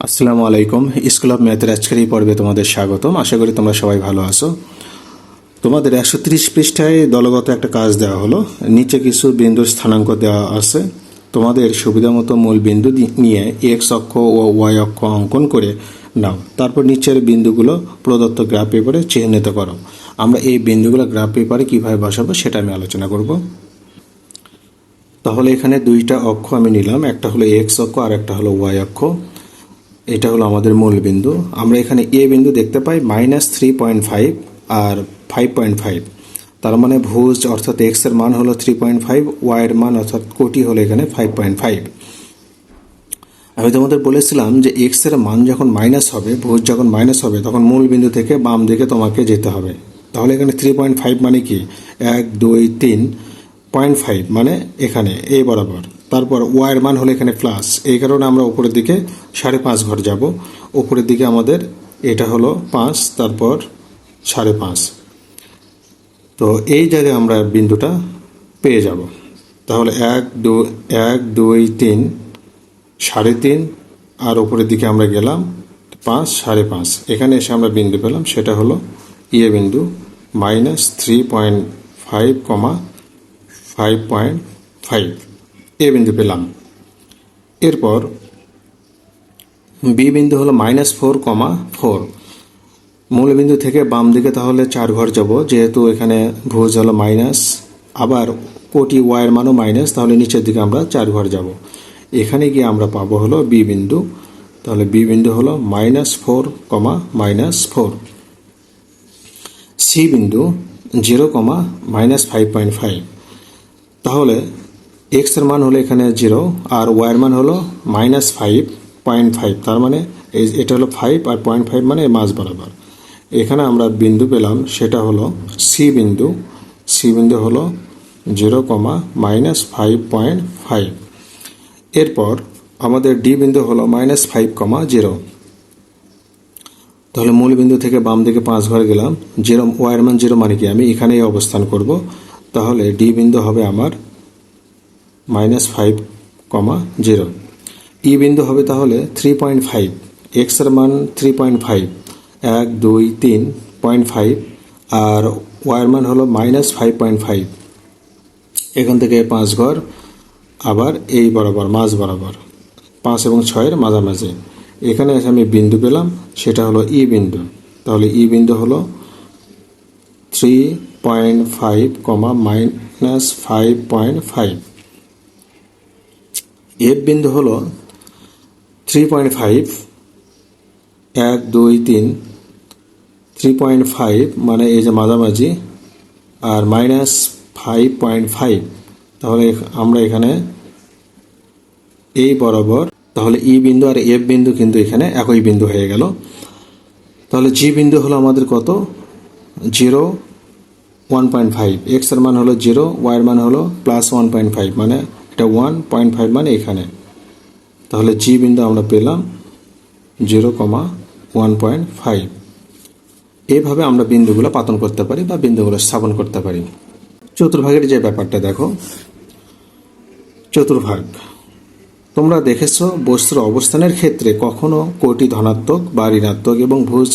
আসসালামু আলাইকুম। School of ম্যাথের আজকের এই পর্বে তোমাদের স্বাগতম। আশা করি তোমরা সবাই ভালো আছো। তোমাদের 130 পৃষ্ঠায় দলগত একটা কাজ দেওয়া হলো। নিচে কিছু বিন্দুর স্থানাঙ্ক দেওয়া আছে। তোমাদের সুবিধা মতো মূল বিন্দু নিয়ে এক্স অক্ষ ও ওয়াই অক্ষ অঙ্কন করে নাও। তারপর নিচের বিন্দুগুলো প্রদত্ত গ্রাফ পেপারে চিহ্নিত করো। আমরা এই বিন্দুগুলো গ্রাফ পেপারে কিভাবে বসাবো সেটা আমি আলোচনা করব। তাহলে এখানে দুইটা অক্ষ আমি নিলাম, একটা হলো এক্স অক্ষ আর একটা হলো ওয়াই অক্ষ। এটা হলো আমাদের মূল বিন্দু। আমরা এখানে এ বিন্দু দেখতে পাই -3.5 আর 5.5। তার মানে ভুজ অর্থাৎ এক্স এর মান হলো 3.5, ওয়াই এর মান অর্থাৎ কোটি হলো এখানে 5.5। আমি তোমাদের বলেছিলাম যে এক্স এর মান যখন মাইনাস হবে, ভুজ যখন মাইনাস হবে, তখন মূল বিন্দু থেকে বাম দিকে তোমাকে যেতে হবে। তাহলে এখানে 3.5 মানে কি 1 2 3.5 মানে এখানে এই বরাবর। তারপর ওয়াইয়ের মান হলো এখানে প্লাস, এই কারণে আমরা উপরের দিকে 5.5 ঘর যাব। উপরের দিকে আমাদের এটা হলো 5, তারপর 5.5। তো এই জায়গায় আমরা বিন্দুটা পেয়ে যাব। তাহলে 1 2 3 3.5 আর উপরের দিকে আমরা গেলাম 5 5.5। এখানে এসে আমরা বিন্দু পেলাম, সেটা হলো ইয়ে বিন্দু -3.5, 5.5 এ বিন্দু পেলাম। এরপর বি বিন্দু হলো -4,4। মূল বিন্দু থেকে বাম দিকে তাহলে 4 ঘর যাব, যেহেতু এখানে ভুজ হলো মাইনাস, আবার কোটি ওয়াইয়ের মানও মাইনাস, তাহলে নিচের দিকে আমরা 4 ঘর যাব। এখানে গিয়ে আমরা পাবো হলো বি বিন্দু। তাহলে বি বিন্দু হলো -4, -4। সি বিন্দু 0, -5.5। তাহলে এক্স এর মান হলো এখানে 0 আর ওয়াই এর মান হলো -5.5। তার মানে এটা হলো 5 আর 0.5 মানে মাঝ বরাবর। এখানে আমরা বিন্দু পেলাম, সেটা হলো সি বিন্দু। সি বিন্দু হলো 0, -5.5। এরপর আমাদের ডি বিন্দু হলো -5,0। তাহলে মূল বিন্দু থেকে বাম দিকে 5 ঘর গেলাম, 0 ওয়াই এর মান 0 মানে কি আমি এখানেই অবস্থান করব। তাহলে ডি বিন্দু হবে আমার -5,0। ই বিন্দু হবে তাহলে 3.5, এক্স এর মান 3.5, 1 2 3.5 আর ওয়াই এর মান হলো -5.5। এখান থেকে 5 ঘর, আবার এই বরাবর মাঝ বরাবর 5 এবং 6 এর মাঝামাঝি। এখানে এসে আমি বিন্দু পেলাম, সেটা হলো ই বিন্দু। তাহলে ই বিন্দু হলো 3.5, -5.5। এফ বিন্দু হলো 3.5, 1 2 3.5 মানে এই যে মাঝামাঝি, আর -5.5। তাহলে আমরা এখানে এই বরাবর, তাহলে ই বিন্দু আর এফ বিন্দু কিন্তু এখানে একই বিন্দু হয়ে গেল। তাহলে জি বিন্দু হলো আমাদের কত 0, 1.5। এক্স এর মান হলো 0, ওয়াই এর মান হলো +1.5 মানে এটা 1.5 মানে এখানে। তাহলে জি বিন্দু আমরা পেলাম 0, 1.5। এইভাবে আমরা বিন্দুগুলো পাতন করতে পারি বা বিন্দুগুলো স্থাপন করতে পারি। চতুর্ভাগের যে ব্যাপারটা দেখো, চতুর্ভাগ তোমরা দেখেছো বস্তুর অবস্থানের ক্ষেত্রে কখনো কোটি ধনাত্মক বা ঋণাত্মক এবং ভুজ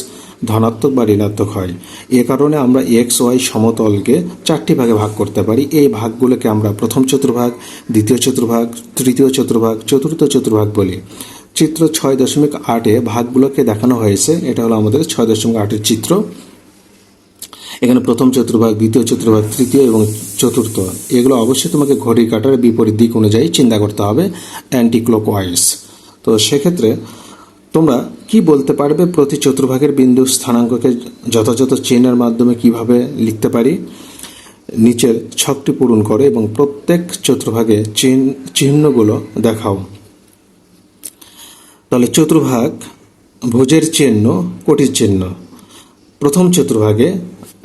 ধনাত্মক বা ঋণাত্মক হয়। এ কারণে আমরা এক্স ওয়াই সমতলকে 4টি ভাগে ভাগ করতে পারি। এই ভাগগুলোকে আমরা প্রথম চতুর্ভাগ, দ্বিতীয় চতুর্ভাগ, তৃতীয় চতুর্ভাগ, চতুর্থ চতুর্ভাগ বলি। চিত্র 6.8-এ ভাগগুলোকে দেখানো হয়েছে। এটা হলো আমাদের 6.8-এর চিত্র। এখানে প্রথম চতুর্ভাগ, দ্বিতীয় চতুর্ভাগ, তৃতীয় এবং চতুর্থ, এগুলো অবশ্যই তোমাকে ঘড়ির কাঁটার বিপরীত দিক অনুযায়ী চিন্তা করতে হবে, অ্যান্টি ক্লকওয়াইজ। তো সেক্ষেত্রে তোমরা কি বলতে পারবে প্রতি চতুর্ভাগের বিন্দু স্থানাঙ্ককে যথাযথ চিহ্নের মাধ্যমে কিভাবে লিখতে পারি? নিচের ছকটি পূরণ করো এবং প্রত্যেক চতুর্ভাগে চিহ্নগুলো দেখাও। তাহলে চতুর্ভাগ, ভুজের চিহ্ন, কোটির চিহ্ন। প্রথম চতুর্ভাগে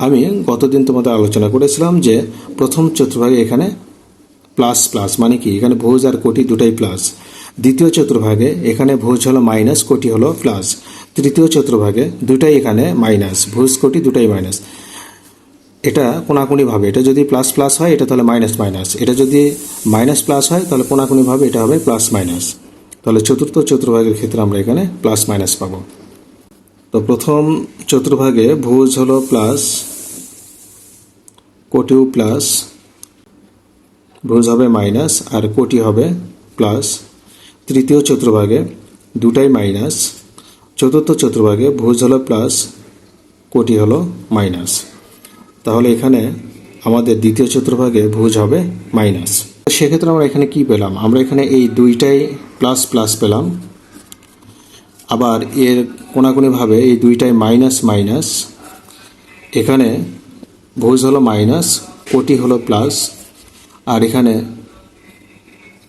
আমি গতদিন তোমাদের আলোচনা করেছিলাম যে প্রথম চতুর্ভাগে এখানে প্লাস প্লাস মানে কি এখানে ভুজ আর কোটি দুটাই প্লাস। দ্বিতীয় চতুর্ভাগে এখানে ভুজ হলো মাইনাস, কোটি হলো প্লাস। তৃতীয় চতুর্ভাগে দুটাই এখানে মাইনাস, ভুজ কোটি দুটাই মাইনাস। এটা কোনাকুনিভাবে, এটা যদি প্লাস প্লাস হয় এটা তাহলে মাইনাস মাইনাস, এটা যদি মাইনাস প্লাস হয় তাহলে কোনাকুনিভাবে এটা হবে প্লাস মাইনাস। তাহলে চতুর্থ চতুর্ভাগের ক্ষেত্রে আমরা এখানে প্লাস মাইনাস পাবো। তো প্রথম চতুর্ভাগে ভুজ হলো প্লাস, কোটিও প্লাস, ভুজ হবে মাইনাস আর কোটি হবে প্লাস। তৃতীয় চতুর্ভাগে দুটাই মাইনাস। চতুর্থ চতুর্ভাগে ভুজ হলো প্লাস, কোটি হলো মাইনাস। তাহলে এখানে আমাদের দ্বিতীয় চতুর্ভাগে ভুজ হবে মাইনাস। সেক্ষেত্রে আমরা এখানে কি পেলাম? আমরা এখানে এই দুইটাই প্লাস প্লাস পেলাম, আবার এর কোনাকুনিভাবে এই দুইটাই মাইনাস মাইনাস। এখানে ভুজ হলো মাইনাস, কোটি হলো প্লাস, আর এখানে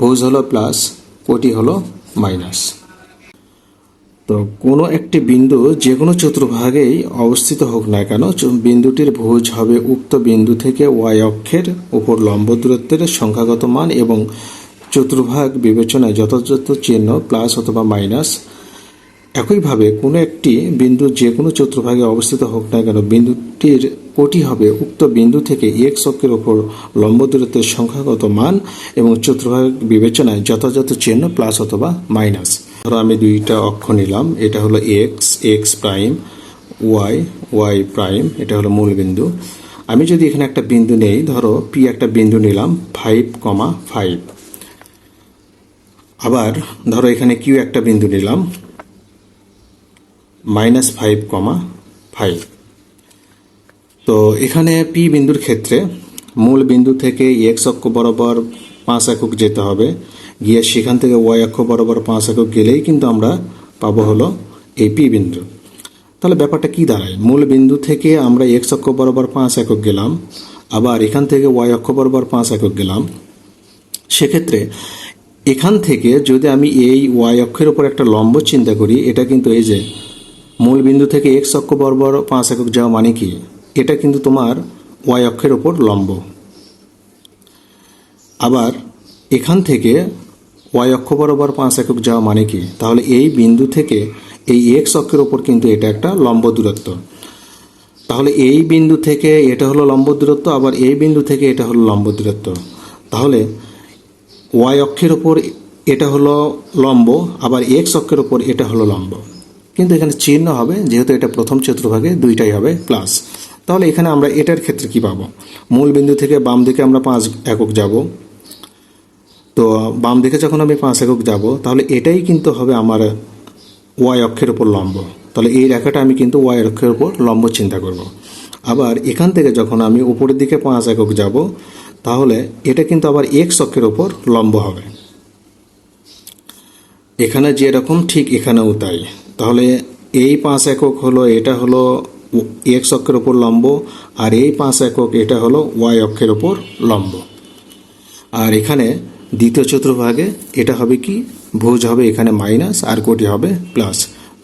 ভুজ হলো প্লাস, কোটি হলো মাইনাস। তো কোনো একটি বিন্দু যে কোনো চতুর্ভাগেই অবস্থিত হোক না কেন, বিন্দুটির ভুজ হবে উক্ত বিন্দু থেকে ওয়াই অক্ষের উপর লম্ব দূরত্বের সংখ্যাগত মান এবং চতুর্ভাগ বিবেচনায় যথাযথ চিহ্ন প্লাস অথবা মাইনাস। একইভাবে কোনো একটি বিন্দু যে কোনো চতুর্ভাগে অবস্থিত হোক না কেন, বিন্দুটির কোটি হবে উক্ত বিন্দু থেকে এক্স অক্ষের উপর লম্ব দূরত্বের সংখ্যাগত মান এবং চতুর্ভাগ বিবেচনায় যথাযথ চিহ্ন প্লাস অথবা মাইনাস। ধরো আমি দুইটা অক্ষ নিলাম, এটা হলো x, x prime, y, y prime, এটা হলো মূল বিন্দু। আমি যদি এখানে একটা বিন্দু নেই, ধরো পি একটা বিন্দু নিলাম 5,5। আবার ধরো এখানে কিউ একটা বিন্দু নিলাম -5,5। তো এখানে পি বিন্দুর ক্ষেত্রে মূল বিন্দু থেকে এক্স অক্ষ বরাবর 5 একক যেতে হবে, গিয়ে সেখান থেকে ওয়াই অক্ষ বরাবর 5 একক গেলেই কিন্তু আমরা পাবো হলো এই পি বিন্দু। তাহলে ব্যাপারটা কি দাঁড়ায়? মূল বিন্দু থেকে আমরা এক্স অক্ষ বরাবর 5 একক গেলাম, আবার এখান থেকে ওয়াই অক্ষ বরাবর 5 একক গেলাম। সেক্ষেত্রে এখান থেকে যদি আমি এই ওয়াই অক্ষের উপর একটা লম্ব চিন্তা করি, এটা কিন্তু এই যে মূল বিন্দু থেকে এক্স অক্ষ বরাবর 5 একক যাওয়া মানে কি, এটা কিন্তু তোমার ওয়াই অক্ষের উপর লম্ব। আবার এখান থেকে ওয়াই অক্ষ বরাবর 5 একক যাওয়া মানে কি, তাহলে এই বিন্দু থেকে এই এক্স অক্ষের উপর কিন্তু এটা একটা লম্ব দূরত্ব। তাহলে এই বিন্দু থেকে এটা হলো লম্ব দূরত্ব, আবার এই বিন্দু থেকে এটা হলো লম্ব দূরত্ব। তাহলে ওয়াই অক্ষের উপর এটা হলো লম্ব, আবার এক্স অক্ষের উপর এটা হলো লম্ব, কিন্তু এখানে চিহ্ন হবে, যেহেতু এটা প্রথম চতুর্ভাগে দুইটাই হবে প্লাস। তাহলে এখানে আমরা এটার ক্ষেত্রে কি পাবো? মূল বিন্দু থেকে বাম দিকে আমরা 5 একক যাব, তো বাম দিকে যখন আমি 5 একক যাব, তাহলে এটাই কিন্তু হবে আমার ওয়াই অক্ষের উপর লম্ব। তাহলে এই রেখাটা আমি কিন্তু ওয়াই অক্ষের উপর লম্ব চিন্তা করব। আবার এখান থেকে যখন আমি উপরের দিকে 5 একক যাব, তাহলে এটা কিন্তু আবার এক্স অক্ষের উপর লম্ব হবে। এখানে যেরকম ঠিক এখানেও তাই। তাহলে এই 5 একক হলো, এটা হলো এক্স অক্ষের উপর লম্ব, আর এই 5 একক এটা হলো ওয়াই অক্ষের উপর লম্ব। আর এখানে দ্বিতীয় চতুর্ভাগে এটা হবে কি, ভুজ হবে এখানে মাইনাস আর কোটি হবে প্লাস।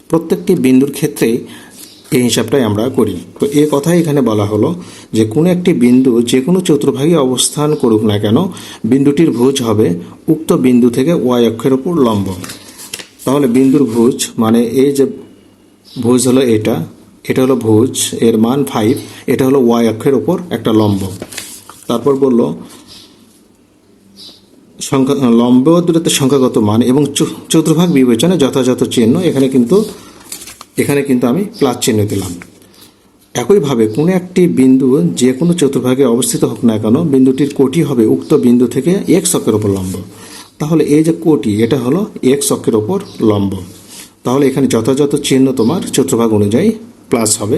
প্রত্যেকটি বিন্দুর ক্ষেত্রেই এই হিসাবটাই আমরা করি। তো এ কথাই এখানে বলা হলো যে কোনো একটি বিন্দু যে কোনো চতুর্ভাগে অবস্থান করুক না কেন, বিন্দুটির ভুজ হবে উক্ত বিন্দু থেকে ওয়াই অক্ষের উপর লম্ব। তাহলে বিন্দুর ভুজ মানে এই যে ভুজ হলো এটা, এটা হলো ভুজ, এর মান 5, এটা হলো ওয়াই অক্ষের উপর একটা লম্ব। তারপর বলল লম্ব দূরত্বের সংখ্যাগত মান এবং চতুর্ভাগ বিবেচনা যথাযথ চিহ্ন। এখানে কিন্তু আমি প্লাস চিহ্ন দিলাম। একইভাবে কোনো একটি বিন্দু যে কোনো চতুর্ভাগে অবস্থিত হোক না কেন, বিন্দুটির কোটি হবে উক্ত বিন্দু থেকে এক্স অক্ষের উপর লম্ব। তাহলে এই যে কোটি, এটা হলো এক্স অক্ষের উপর লম্ব। তাহলে এখানে যথাযথ চিহ্ন তোমার চতুর্ভাগ অনুযায়ী প্লাস হবে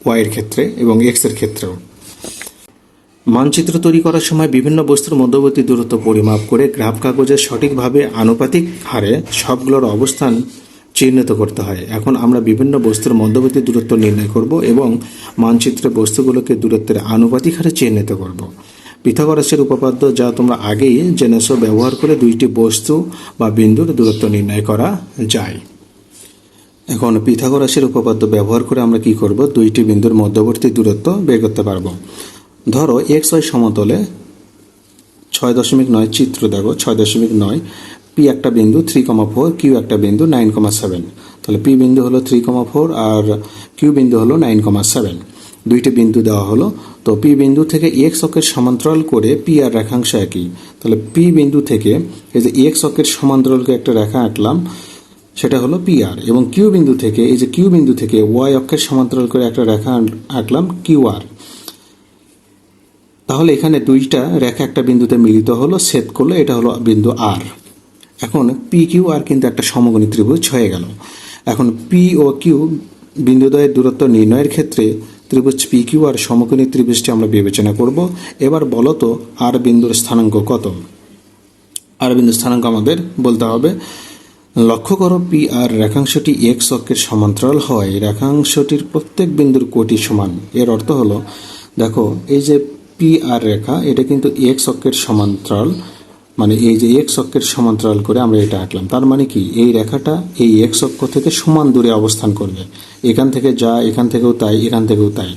ওয়াই এর ক্ষেত্রে এবং এক্স এর ক্ষেত্রেও। মানচিত্র তৈরি করার সময় বিভিন্ন বস্তুর মধ্যবর্তী দূরত্ব পরিমাপ করে গ্রাফ কাগজে সঠিকভাবে আনুপাতিক হারে সবগুলোর অবস্থান চিহ্নিত করতে হয়। এখন আমরা বিভিন্ন বস্তুর মধ্যবর্তী দূরত্ব নির্ণয় করব এবং মানচিত্রে বস্তুগুলোকে দূরত্বের আনুপাতিক হারে চিহ্নিত করব। পিথাগোরাসের উপপাদ্য, যা তোমরা আগেই জেনেছো, ব্যবহার করে দুইটি বস্তু বা বিন্দুর দূরত্ব নির্ণয় করা যায়। এখন পিথাগোরাসের উপপাদ্য ব্যবহার করে আমরা কি করব, দুইটি বিন্দুর মধ্যবর্তী দূরত্ব বের করতে পারবো। ধরো এক্স ওয়াই সমতলে 6.9 চিত্র দেখো 6.9, পি একটা বিন্দু 3,4, কিউ একটা বিন্দু 9,7। তাহলে পি বিন্দু হলো 3,4 আর কিউ বিন্দু হলো 9,7। দুইটি বিন্দু দেওয়া হলো। তো পি বিন্দু থেকে এক্স অক্ষের সমান্তরাল করে পি আর রেখাংশ একই, তাহলে পি বিন্দু থেকে এই যে এক্স অক্ষের সমান্তরালকে একটা রেখা আঁকলাম, সেটা হলো পি আর, এবং কিউ বিন্দু থেকে এই যে কিউ বিন্দু থেকে ওয়াই অক্ষের সমান্তরাল করে একটা রেখা আঁকলাম কিউ আর। তাহলে এখানে দুইটা রেখা একটা বিন্দুতে মিলিত হলো, ছেদ করলো, এটা হলো বিন্দু আর। এখন পি কিউ আর কিন্তু একটা সমকোণী ত্রিভুজ হয়ে গেল। এখন পি ও কিউ বিন্দুদ্বয়ের দূরত্ব নির্ণয়ের ক্ষেত্রে ত্রিভুজ পি কিউ আর সমকোণী ত্রিভুজটি আমরা বিবেচনা করব। এবার বলো তো আর বিন্দুর স্থানাঙ্ক কত? আর বিন্দুর স্থানাঙ্ক আমাদের বলতে হবে। লক্ষ্য করো, পি আর রেখাংশটি এক্স অক্ষের সমান্তরাল হয়, রেখাংশটির প্রত্যেক বিন্দুর কোটি সমান। এর অর্থ হলো, দেখো এই যে পি আর রেখা, এটা কিন্তু এক্স অক্ষের সমান্তরাল, মানে এই যে এক্স অক্ষের সমান্তরাল করে আমরা এটা আঁকলাম। তার মানে কি, এই রেখাটা এই এক্স অক্ষ থেকে সমান দূরে অবস্থান করবে। এখান থেকে যা, এখান থেকেও তাই, এখান থেকেও তাই।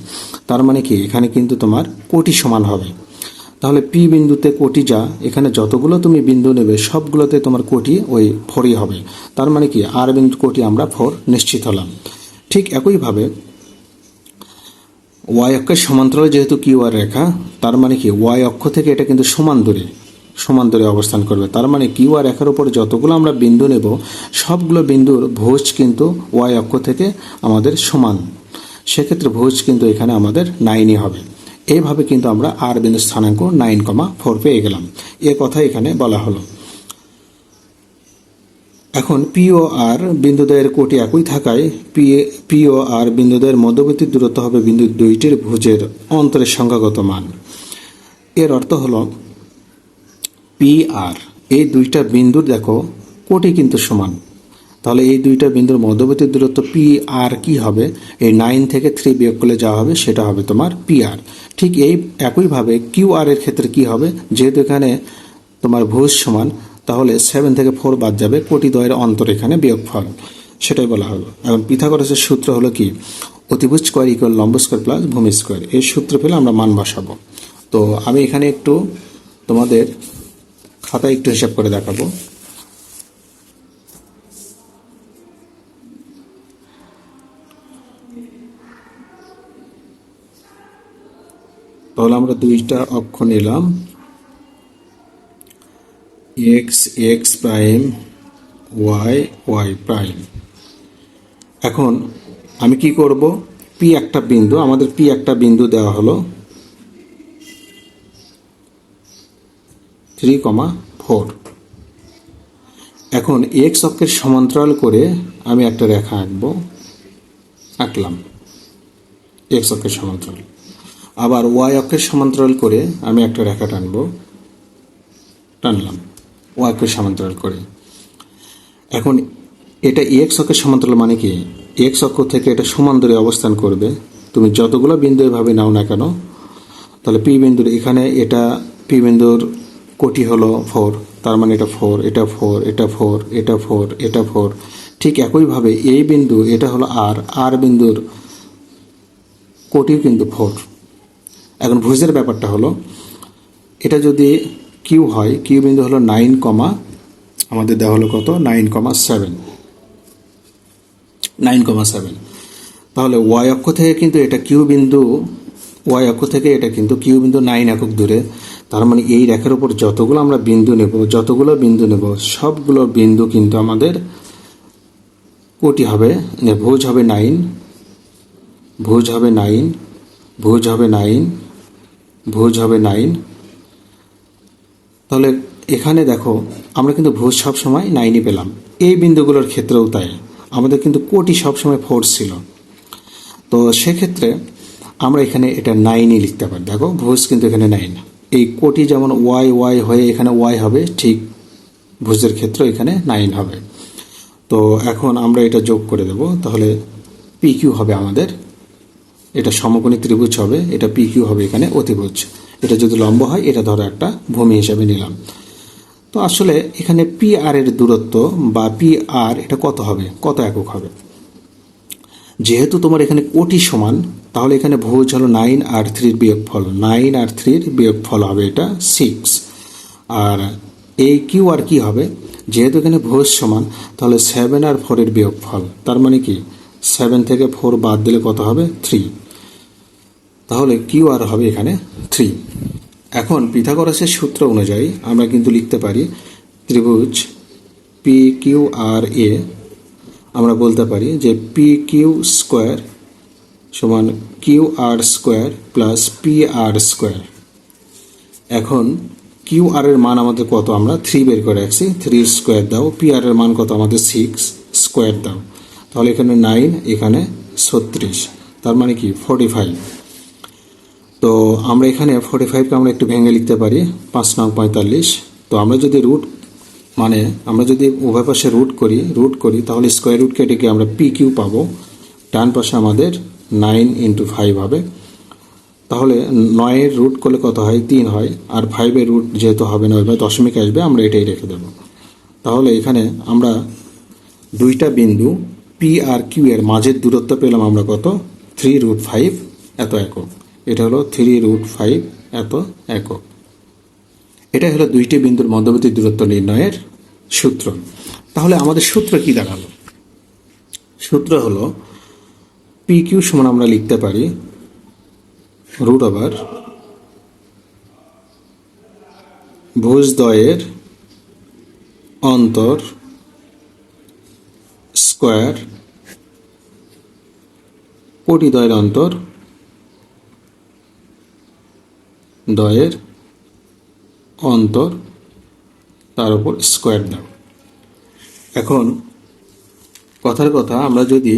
তার মানে কি, এখানে কিন্তু তোমার কোটি সমান হবে। তাহলে পি বিন্দুতে কোটি যা, এখানে যতগুলো তুমি বিন্দু নেবে সবগুলোতে তোমার কোটি ওই 4ই হবে। তার মানে কি, আর বিন্দু কোটি আমরা 4 নিশ্চিত হলাম। ঠিক একইভাবে ওয়াই অক্ষের সমান্তরাল যেহেতু কিউ আর রেখা, তার মানে কি ওয়াই অক্ষ থেকে এটা কিন্তু সমান দূরে অবস্থান করবে। তার মানে কিউ আর রেখার উপর যতগুলো আমরা বিন্দু নেব সবগুলো বিন্দুর ভুজ কিন্তু ওয়াই অক্ষ থেকে আমাদের সমান। সেক্ষেত্রে ভুজ কিন্তু এখানে আমাদের 9ই হবে। এইভাবে কিন্তু আমরা আর বিন্দুর স্থানাঙ্ক 9,4 পেয়ে গেলাম। এ কথা এখানে বলা হলো। এখন পি ও আর বিন্দুদ্বয়ের কোটি একই থাকায় পি ও আর বিন্দুদ্বয়ের মধ্যবর্তী দূরত্ব হবে বিন্দু দুইটির ভুজের অন্তরের সংখ্যাগত মান। এর অর্থ হলো, পি আর এই দুইটা বিন্দুর দেখো কোটি কিন্তু সমান। তাহলে এই দুইটা বিন্দুর মধ্যবর্তী দূরত্ব পি আর কি হবে, এই 9 থেকে 3 বিয়োগ করলে যা হবে সেটা হবে তোমার পি আর। ঠিক এই একইভাবে কিউ আর এর ক্ষেত্রে কি হবে, যেহেতু এখানে তোমার ভুজ সমান, তাহলে 7 থেকে 4 বাদ যাবে, কোটি দ্বয়ের অন্তর এখানে বিয়োগফল, সেটাই বলা হলো। এখন পিথাগোরাসের সূত্র হলো কি, অতিভুজ স্কোয়ার ইকুয়াল লম্ব স্কোয়ার প্লাস ভূমি স্কোয়ার। এই সূত্র পেলে আমরা মান বসাবো। তো আমি এখানে একটু তোমাদের খাতায় একটু হিসাব করে দেখাবো। তাহলে আমরা দুইটা অক্ষ নিলাম, x x prime, y y prime. এখন আমি কি করব, পি একটা বিন্দু, আমাদের পি একটা বিন্দু দেওয়া হলো 3,4। এখন এক্স অক্ষের সমান্তরাল করে আমি একটা রেখা আঁকলাম এক্স অক্ষের সমান্তরাল। আবার ওয়াই অক্ষের সমান্তরাল করে আমি একটা রেখা টানলাম ওয়াই অক্ষের সমান্তরাল করে। এখন এটা এক্স অক্ষের সমান্তরাল মানে কি, এক্স অক্ষ থেকে এটা সমান দূরে অবস্থান করবে। তুমি যতগুলো বিন্দু এভাবে নাও না কেন, তাহলে পি বিন্দুর এখানে এটা পি বিন্দুর কোটি হলো 4, তার মানে এটা 4, এটা 4, এটা 4, এটা 4, এটা 4। ঠিক একইভাবে এই বিন্দু এটা হলো আর বিন্দুর কোটিও কিন্তু 4। এখন ভুজের ব্যাপারটা হলো, এটা যদি কিউ হয়, কিউ বিন্দু হলো 9, আমাদের দেওয়া হলো কত, 9,7। তাহলে ওয়াই অক্ষ থেকে কিন্তু এটা কিউ বিন্দু, ওয়াই অক্ষ থেকে এটা কিন্তু কিউ বিন্দু 9 একক দূরে। তার মানে এই রেখার উপর যতগুলো বিন্দু নেব সবগুলো বিন্দু কিন্তু আমাদের কোটি হবে, ভুজ হবে 9, ভুজ হবে 9, ভুজ হবে 9, ভুজ হবে 9। তাহলে এখানে দেখো আমরা কিন্তু ভুজ সবসময় 9ই পেলাম। এই বিন্দুগুলোর ক্ষেত্রেও তাই, আমাদের কিন্তু কোটি সবসময় 4 ছিল। তো সেক্ষেত্রে আমরা এখানে এটা 9ই লিখতে পারি। দেখো ভুজ কিন্তু এখানে 9, এই কোটি যেমন ওয়াই ওয়াই হয়ে এখানে ওয়াই হবে, ঠিক ভুজের ক্ষেত্রে এখানে 9 হবে। তো এখন আমরা এটা যোগ করে দেব, তাহলে পি কিউ হবে আমাদের, এটা সমকোণী ত্রিভুজ হবে, এটা পি কিউ হবে এখানে অতিভুজ। এটা যদি লম্ব হয়, এটা ধরো একটা ভূমি হিসাবে নিলাম। তো আসলে এখানে পি আর এর দূরত্ব বা পি আর এটা কত হবে, কত একক হবে, যেহেতু তোমার এখানে কোটি সমান, তাহলে এখানে ভুজ হলো 9 আর 3 বিয়োগফল, 9 আর 3 বিয়োগফল হবে এটা 6। আর এই কিউ আর কি হবে, যেহেতু এখানে ভুজ সমান, তাহলে 7 আর 4 এর বিয়োগফল। তার মানে কি 7 থেকে 4 বাদ দিলে কত হবে, 3। তাহলে কিউ আর হবে এখানে 3। এখন পিথাগোরাসের সূত্র অনুযায়ী আমরা কিন্তু লিখতে পারি ত্রিভুজ পি কিউ আর এ, আমরা বলতে পারি যে পি কিউ স্কোয়ার সমান Q R square plus P R square. এখন কিউ আর এর মান আমাদের কত, আমরা 3 বের করে রাখছি, 3 স্কোয়ার দাও। পি আর এর মান কত আমাদের 6 স্কোয়ার দাও। তাহলে এখানে 9, এখানে 36, তার মানে কি 45। তো আমরা এখানে 45কে আমরা একটু ভেঙে লিখতে পারি 5 নং 45। তো আমরা যদি আমরা যদি উভয় পাশে রুট করি তাহলে স্কোয়ার রুট কেটে গিয়ে আমরা পি কিউ পাবো। ডান পাশে আমাদের 9 × 5 হবে। তাহলে 9 রুট করলে কত হয়, 3 হয়। আর 5 রুট যেহেতু হবে না, ওইভাবে দশমিক আসবে, আমরা এটাই রেখে দেব। তাহলে এখানে আমরা দুইটা বিন্দু পি আর কিউ এর মাঝের দূরত্ব পেলাম আমরা কত, 3√5 এত একক। এটা হলো 3√5 এত একক। এটা হলো দুইটি বিন্দুর মধ্যবর্তী দূরত্ব নির্ণয়ের সূত্র। তাহলে আমাদের সূত্র কি দাঁড়ালো? সূত্র হলো পি কিউ সমান আমরা লিখতে পারি √, ভুজদ্বয়ের অন্তর স্কোয়ার কোটিদ্বয়ের অন্তর দ্বয়ের অন্তর তার উপর স্কোয়ার দাও। এখন কথার কথা, আমরা যদি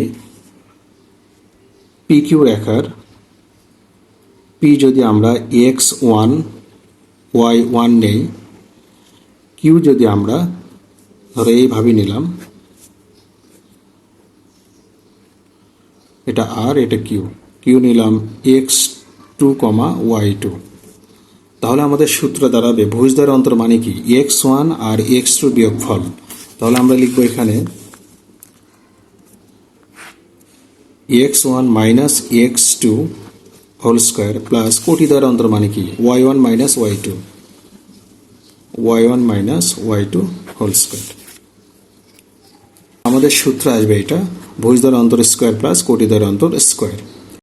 পি কিউ রেখার পি যদি আমরা x1 y1 নেই, কিউ যদি আমরা ধরো এইভাবে নিলাম, এটা আর এটা কিউ নিলাম x2, y2, তাহলে আমাদের সূত্র দাঁড়াবে ভুজদ্বয়ের অন্তর মানে কি x1 আর x2 বিয়োগফল। তাহলে আমরা লিখবো এখানে x1 minus x2 whole square plus কোটিদ্বয়ের অন্তর মানে কি y1 minus y2 whole square. আমাদের সূত্র আসবে এটা ভুজদ্বয়ের অন্তর স্কোয়ার প্লাস কোটিদ্বয়ের অন্তর স্কোয়ার।